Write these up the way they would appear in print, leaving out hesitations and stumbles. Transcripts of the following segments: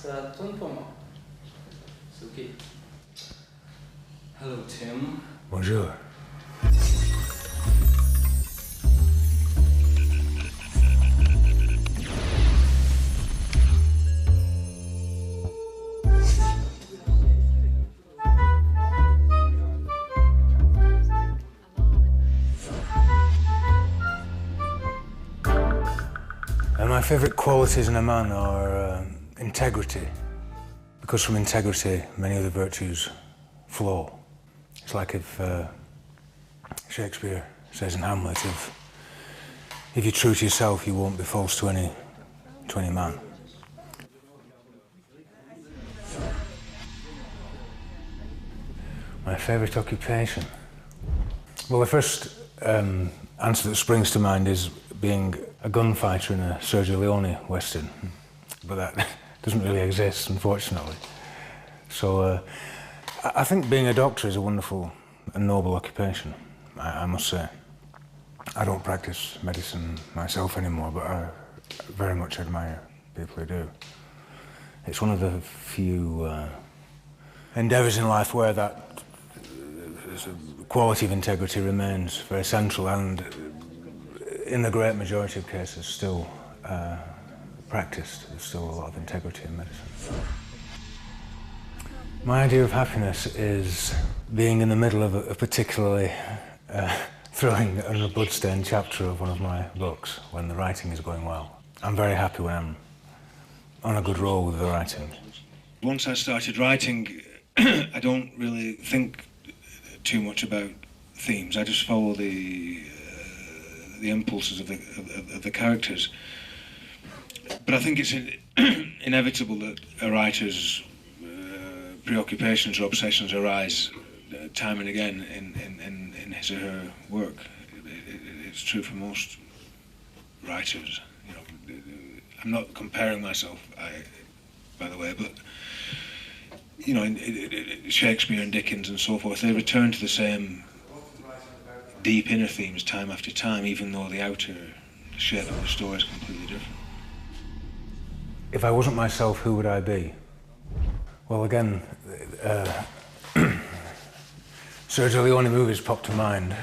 Ça tourne pour moi. C'est OK. Hello, Tim. Bonjour. My favourite qualities in a man are integrity, because from integrity many other virtues flow. It's like if Shakespeare says in Hamlet, if you're true to yourself, you won't be false to any man. My favourite occupation? Well, the first answer that springs to mind is being a gunfighter in a Sergio Leone western, but that doesn't really exist, unfortunately. So I think being a doctor is a wonderful and noble occupation, I must say. I don't practice medicine myself anymore, but I very much admire people who do. It's one of the few endeavours in life where that quality of integrity remains very central and, in the great majority of cases, still practiced. There's still a lot of integrity in medicine. My idea of happiness is being in the middle of a particularly thrilling and a bloodstained chapter of one of my books, when the writing is going well. I'm very happy when I'm on a good roll with the writing. Once I started writing, I don't really think too much about themes. I just follow the impulses of the characters. But I think it's inevitable that a writer's preoccupations or obsessions arise time and again in his or her work. It's true for most writers. You know, I'm not comparing myself, by the way, but you know, Shakespeare and Dickens and so forth, they return to the same deep inner themes time after time, even though the outer shape of the story is completely different. If I wasn't myself, who would I be? Well, again, Sergio Leone movies pop to mind.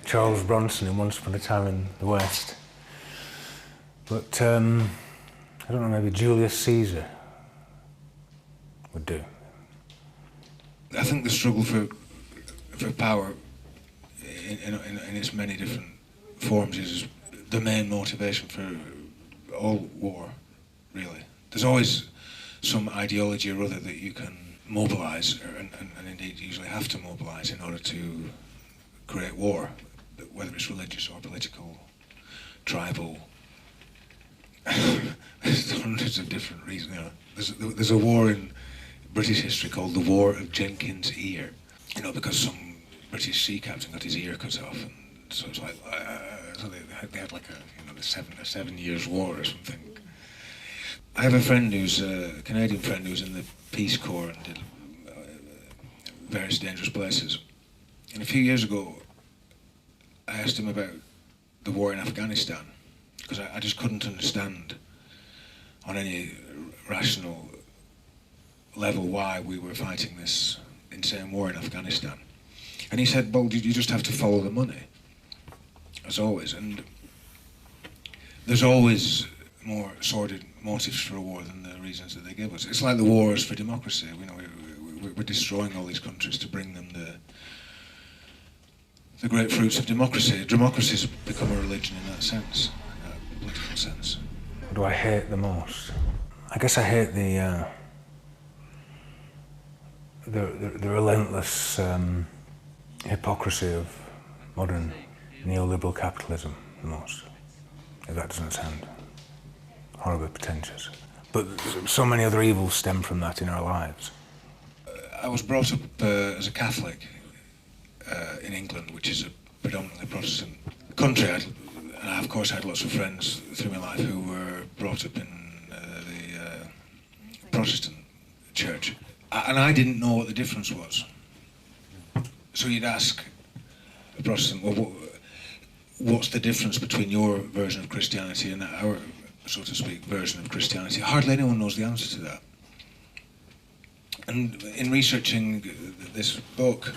Charles Bronson in Once Upon a Time in the West. But, I don't know, maybe Julius Caesar would do. I think the struggle for power in its many different forms is the main motivation for all war, really. There's always some ideology or other that you can mobilise, and indeed usually have to mobilise in order to create war, whether it's religious or political, tribal. There's hundreds of different reasons. You know, there's a war in British history called the War of Jenkins' Ear, you know, because some British sea captain got his ear cut off, and so it's like so they had like a 7 years war or something. I have a friend who's a Canadian friend who's in the Peace Corps and did various dangerous places. And a few years ago, I asked him about the war in Afghanistan, because I just couldn't understand on any rational level why we were fighting this insane war in Afghanistan. And he said, well, you just have to follow the money, as always. And there's always more sordid motives for a war than the reasons that they give us. It's like the wars for democracy. You know, we're destroying all these countries to bring them the great fruits of democracy. Democracy's become a religion in that sense, in a political sense. What do I hate the most? I guess I hate the relentless hypocrisy of modern neoliberal capitalism the most. If that doesn't sound horribly pretentious. But so many other evils stem from that in our lives. I was brought up as a Catholic in England, which is a predominantly Protestant country. And I, of course, had lots of friends through my life who were brought up in the Protestant church. And I didn't know what the difference was. So you'd ask a Protestant, well, what's the difference between your version of Christianity and our so to speak, version of Christianity. Hardly anyone knows the answer to that. And in researching this book,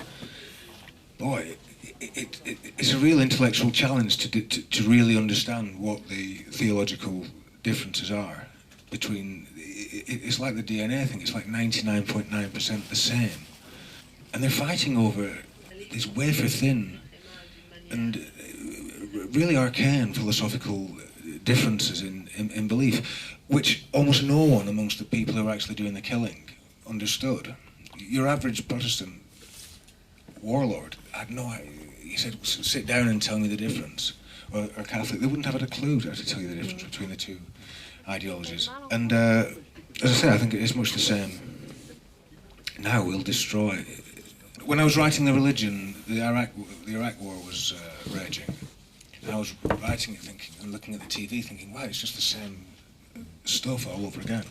boy, it's a real intellectual challenge to really understand what the theological differences are between. It's like the DNA thing. It's like 99.9% the same, and they're fighting over these wafer-thin and really arcane philosophical differences in belief, which almost no one amongst the people who are actually doing the killing understood. Your average Protestant warlord had no idea. He said, sit down and tell me the difference. Or Catholic, they wouldn't have had a clue to tell you the difference between the two ideologies. And as I say, I think it is much the same. Now we'll destroy. When I was writing The Religion, the Iraq War was raging. And I was writing it thinking, and looking at the TV thinking, wow, it's just the same stuff all over again.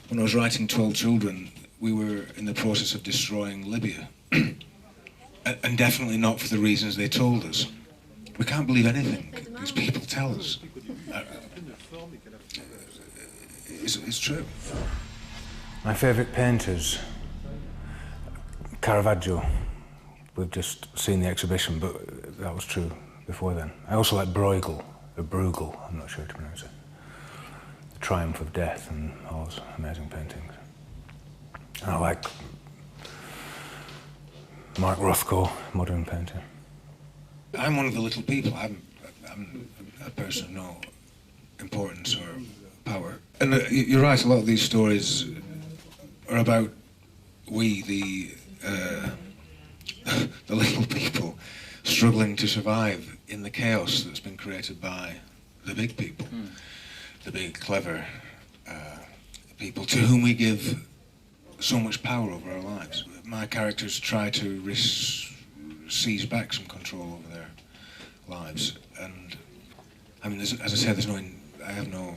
When I was writing 12 Children, we were in the process of destroying Libya. And definitely not for the reasons they told us. We can't believe anything these people tell us. It's true. My favourite painters, Caravaggio. We've just seen the exhibition, but that was true before then. I also like Bruegel, or Bruegel, I'm not sure how to pronounce it. The Triumph of Death and all those amazing paintings. And I like Mark Rothko, modern painter. I'm one of the little people. I'm a person of no importance or power. And you're right, a lot of these stories are about we, the little people, struggling to survive in the chaos that's been created by the big people, the big, clever people to whom we give so much power over our lives. My characters try to seize back some control over their lives, and I mean, as I said, I have no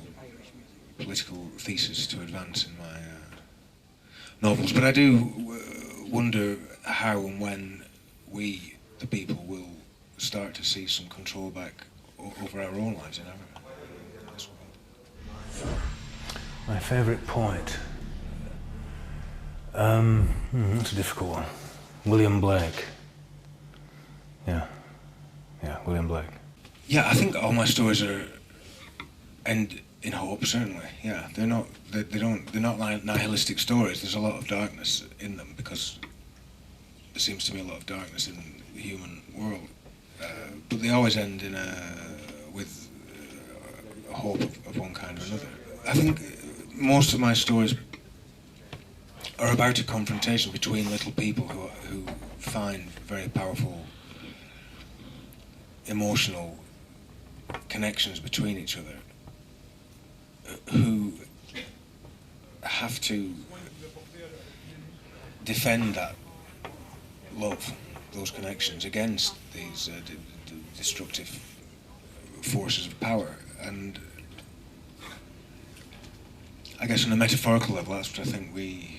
political thesis to advance in my novels, but I do wonder how and when we, the people, will start to see some control back over our own lives in this world. My favourite poet? That's a difficult one. William Blake. Yeah, William Blake. Yeah, I think all my stories end in hope, certainly. Yeah, they're not nihilistic stories. There's a lot of darkness in them because there seems to be a lot of darkness in the human world. But they always end with hope of one kind or another. I think most of my stories are about a confrontation between little people who find very powerful emotional connections between each other, who have to defend that love, those connections, against these destructive forces of power. And I guess on a metaphorical level, that's what I think we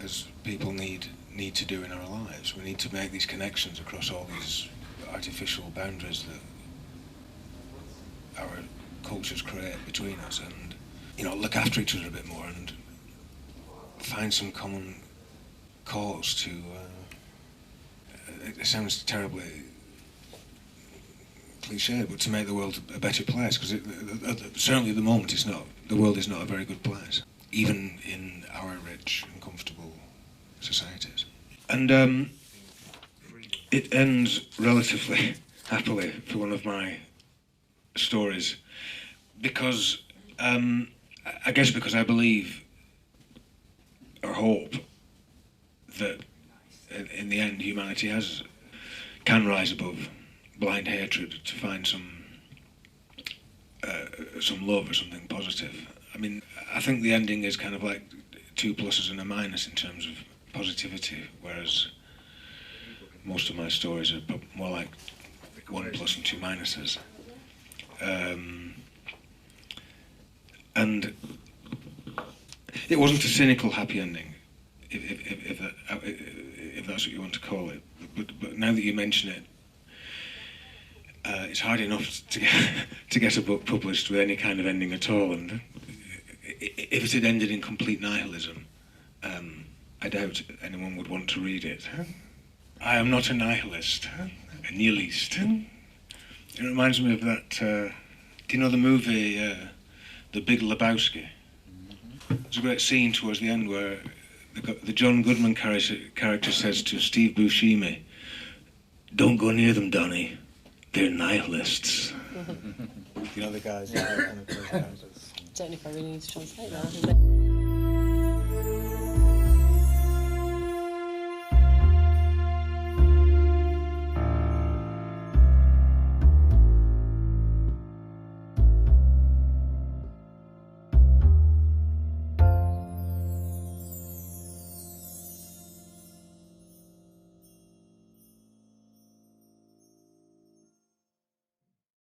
as people need to do in our lives. We need to make these connections across all these artificial boundaries that our cultures create between us, and look after each other a bit more and find some common cause to it sounds terribly cliche, but to make the world a better place, because certainly at the moment the world is not a very good place, even in our rich and comfortable societies. And it ends relatively happily for one of my stories, because I guess because I believe or hope that in the end humanity can rise above blind hatred to find some love or something positive. I mean, I think the ending is kind of like 2 pluses and a minus in terms of positivity, whereas most of my stories are more like 1 plus and 2 minuses. And it wasn't a cynical happy ending, if that's what you want to call it. But now that you mention it, it's hard enough to get a book published with any kind of ending at all, and if it had ended in complete nihilism, I doubt anyone would want to read it. I am not a nihilist, a nihilist. It reminds me of that, do you know the movie, The Big Lebowski? There's a great scene towards the end where the John Goodman character says to Steve Buscemi, "Don't go near them, Donnie. They're nihilists." You know the guys. Don't know if I really need to translate that.